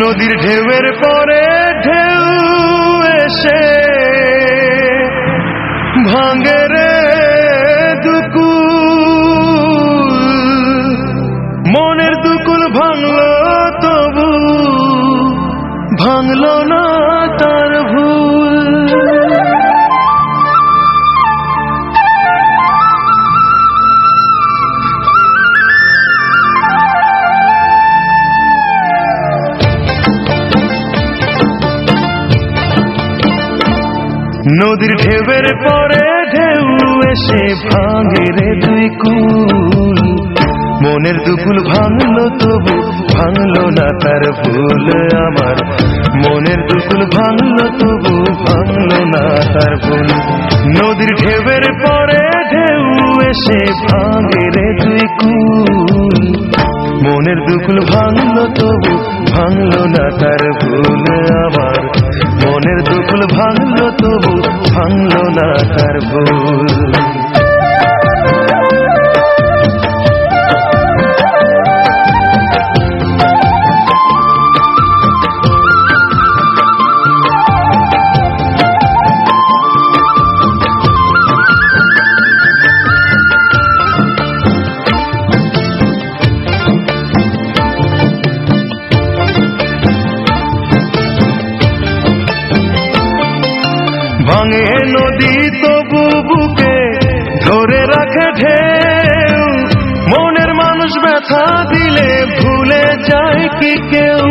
নদীর ঢেউয়ের পরে ঢেউ এসে ভাঙে রে দুকুল, মনের দুকুল ভাঙলো তবু ভাঙলো না তার ভুল। নদীর ঢেউয়ের পরে ঢেউ এসে ভাঙে রে দুই কুল, মনের দুকুল ভাঙলো তবু ভাঙলো না তার ভুল। আমার মনের দুকুল ভাঙলো তবু ভাঙলো না তার ভুল। নদীর ঢেউয়ের পরে ঢেউ এসে ভাঙে রে দুই কুল, মনের দুকুল ভাঙলো তবু ভাঙলো না তার ভুল। আমার মনের দুকুল ভাঙলো তবু ভাঙলো না তার ভুল। ভাঙে নদী তবু বুকে ধরে রাখে ঢেউ, মনের মানুষ ব্যথা দিলে ভুলে যায় কি কেউ।